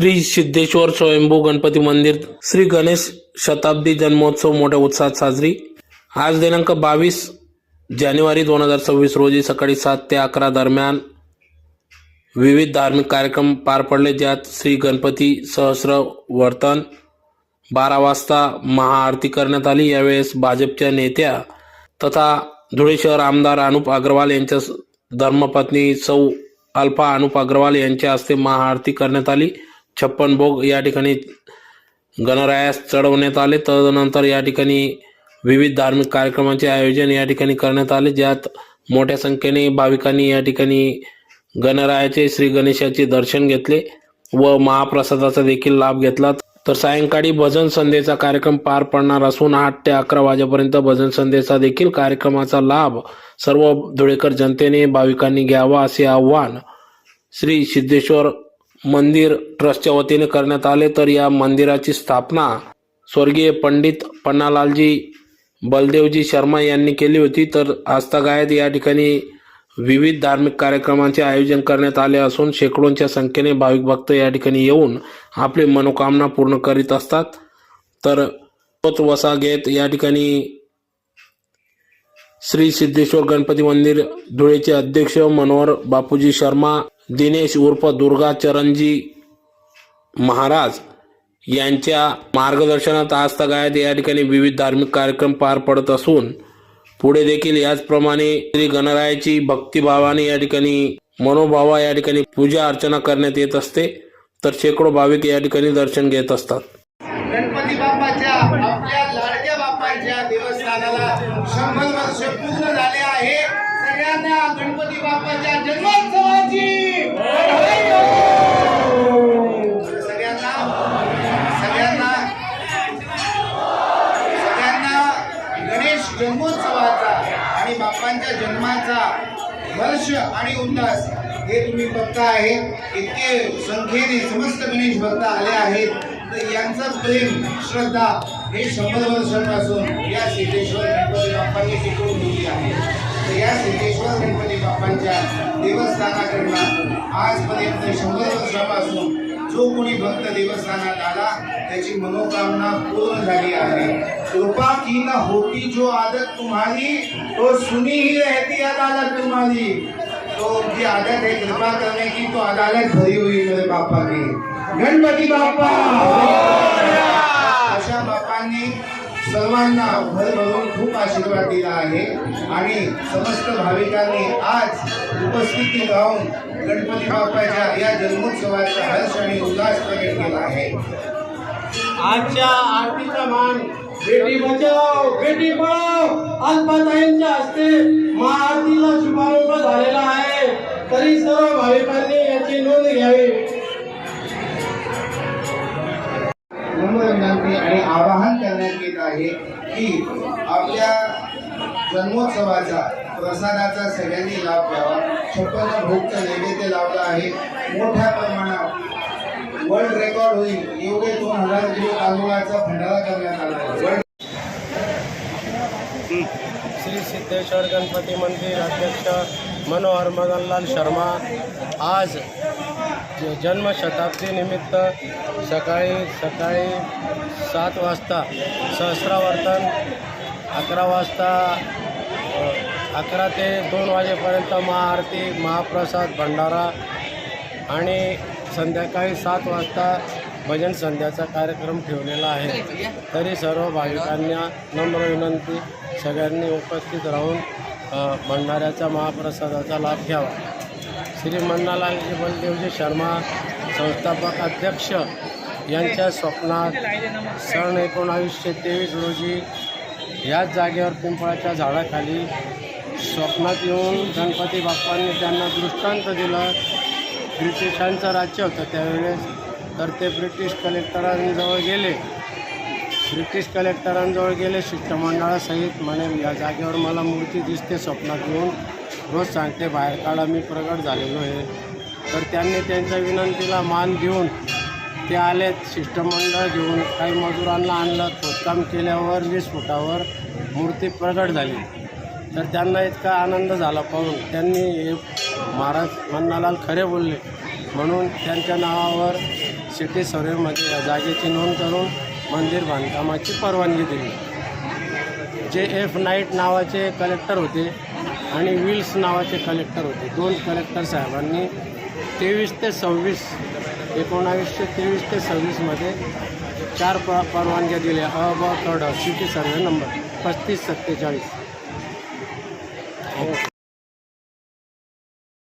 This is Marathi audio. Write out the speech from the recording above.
श्री सिद्धेश्वर स्वयंभू गणपती मंदिर श्री गणेश शताब्दी जन्मोत्सव मोठ्या उत्साहात साजरी। आज दिनांक 22 जानेवारी 2026 रोजी सकाळी 7 ते 11 दरम्यान विविध धार्मिक कार्यक्रम पार पडले, ज्यात श्री गणपती सहस्र वर्तन 12 वाजता महाआरती करण्यात आली। यावेळेस भाजपच्या नेत्या तथा धुळे शहर आमदार अनुप अग्रवाल यांच्या धर्मपत्नी सौ अल्फा अनुप अग्रवाल यांच्या हस्ते महाआरती करण्यात आली। 56 भोग या ठिकाणी गणरायास चढवण्यात आले। तदनंतर या ठिकाणी विविध धार्मिक कार्यक्रमांचे आयोजन या ठिकाणी करण्यात आले, ज्यात मोठ्या संख्येने भाविकांनी या ठिकाणी गणरायाचे श्री गणेशाचे दर्शन घेतले व महाप्रसादाचा देखील लाभ घेतला। तर सायंकाळी भजन संध्येचा कार्यक्रम पार पडणार असून 8 ते 11 वाजेपर्यंत भजन संध्येचा देखील कार्यक्रमाचा लाभ सर्व धुळेकर जनतेने भाविकांनी घ्यावा असे आवाहन श्री सिद्धेश्वर मंदिर ट्रस्टच्या वतीने करण्यात आले। तर या मंदिराची स्थापना स्वर्गीय पंडित पन्नालालजी बलदेवजी शर्मा यांनी केली होती। तर आस्थागायत या ठिकाणी विविध धार्मिक कार्यक्रमांचे आयोजन करण्यात आले असून शेकडोंच्या संख्येने भाविक भक्त या ठिकाणी येऊन आपली मनोकामना पूर्ण करीत असतात। तर तोच वसा घेत या ठिकाणी श्री सिद्धेश्वर गणपती मंदिर धुळेचे अध्यक्ष मनोहर बापूजी शर्मा, दिनेश उर्फ दुर्गा चरणजी महाराज यांच्या मार्गदर्शनात आस्थागायत या ठिकाणी विविध धार्मिक कार्यक्रम पार पडत असून पुढे देखील याचप्रमाणे श्री गणरायाची भक्तिभावाने या ठिकाणी मनोभावा या ठिकाणी पूजा अर्चना करण्यात येत असते। तर शेकडो भाविक या ठिकाणी दर्शन घेत असतात। गणपती बाप्पाच्या आपल्या लाडक्या बाप्पाच्या देवस्थानाला 100 वर्ष पूर्ण झाले आहे। सगळ्यांना गणपती बाप्पाच्या जन्मोत्सवाची सगळ्यांना गणेश जन्मोत्सवाचा आणि बाप्पांच्या जन्माचा हर्ष आणि उल्हास हे तुम्ही बघता आहे। इतके संख्येने समस्त गणेश भक्त आले आहेत, तर यांचं प्रेम श्रद्धा हे 100 वर्षांपासून या सिद्धेश्वर गणपती बाप्पांनी टिकवून ठेवली आहे। तर या सिद्धेश्वर गणपती बाप्पांच्या देवस्थानाकडनं आजपर्यंत 100 वर्षापासून जो कोणी भक्त देवस्थानात आला त्याची मनोकामना पूर्ण झाली आहे। कृपा की न होती जो आदत तुम्हारी, तो सुनी ही रहती अदालत तुम्हारी। तो उनकी आदत है कृपा करने की, तो अदालत भरी हुई मेरे बापा की। गणपती बाप्पा अशा बापांनी सर्वांना भरभरून खूप आशीर्वाद दिला आहे आणि समस्त भाविकांनी आज उपस्थिती राहून गणपती बाप्पाच्या या जन्मोत्सवाचा हर्ष आणि उल्हास प्रकट केला आहे। आजच्या आरतीचा मान बेटी बचाओ बेटी पढाओ अल्पाताईंच्या हस्ते महाआरतीला शुभारंभ झालेला आहे, तरी सर्व भाविकांनी याची नोंद घ्यावी। नम्र विनंती आणि आवाहन करण्यात येत आहे की आपल्या जन्मोत्सवाचा प्रसादाचा सगळ्यांनी लाभ घ्यावा। 56 भोगचं नैवेद्य लावलं आहे, मोठ्या प्रमाणात वर्ल्ड रेकॉर्ड होईल एवढे 2000 किलो तांदूळाचा भंडारा करण्यात आला आहे। श्री सिद्धेश्वर गणपती मंदिर अध्यक्ष मनोहर मदनलाल शर्मा आज जन्मशताब्दी निमित्त सकाळी 7 वाजता सहस्रावर्तन, 11 वाजता 11 ते 2 वाजेपर्यंत महाआरती, महाप्रसाद, भंडारा आणि संध्याकाळी 7 वाजता भजन संध्याचा कार्यक्रम ठेवलेला आहे। तरी सर्व भाविकांना नम्र विनंती, सगळ्यांनी उपस्थित राहून भंडाऱ्याचा महाप्रसादाचा लाभ घ्यावा। श्री मन्नालालजी बलदेवजी शर्मा संस्थापक अध्यक्ष यांच्या स्वप्नात सन 1923 रोजी याच जागेवर पिंपळाच्या झाडाखाली स्वप्नात येऊन गणपती बाप्पांनी त्यांना दृष्टांत दिलं। ब्रिटिशांचं राज्य होतं त्यावेळेस, तर ते ब्रिटिश कलेक्टरांजवळ गेले शिष्टमंडळासहित, म्हणे या जागेवर मला मूर्ती दिसते स्वप्नात येऊन, रोज सांगते बाहेर काढा, मी प्रगट झालेलो आहे। तर त्यांनी त्यांच्या विनंतीला मान देऊन ते आलेत, शिष्टमंडळ घेऊन काही मजुरांना आणलं, खोदकाम केल्यावर 20 फुटावर मूर्ती प्रगट झाली। तर त्यांना इतका आनंद झाला पाहून, त्यांनी महाराज मन्नालाल खरे बोलले म्हणून त्यांच्या नावावर सिटी सर्वेमध्ये या जागेची नोंद करून मंदिर बांधकामाची परवानगी दिली. जे एफ नाईट नावाचे कलेक्टर होते आणि विल्स नावाचे कलेक्टर होते. 2 कलेक्टर साहेबांनी 1923 ते 26मध्ये 4 परवानग्या दिल्या. ब ड सिटी सर्वे नंबर 3547.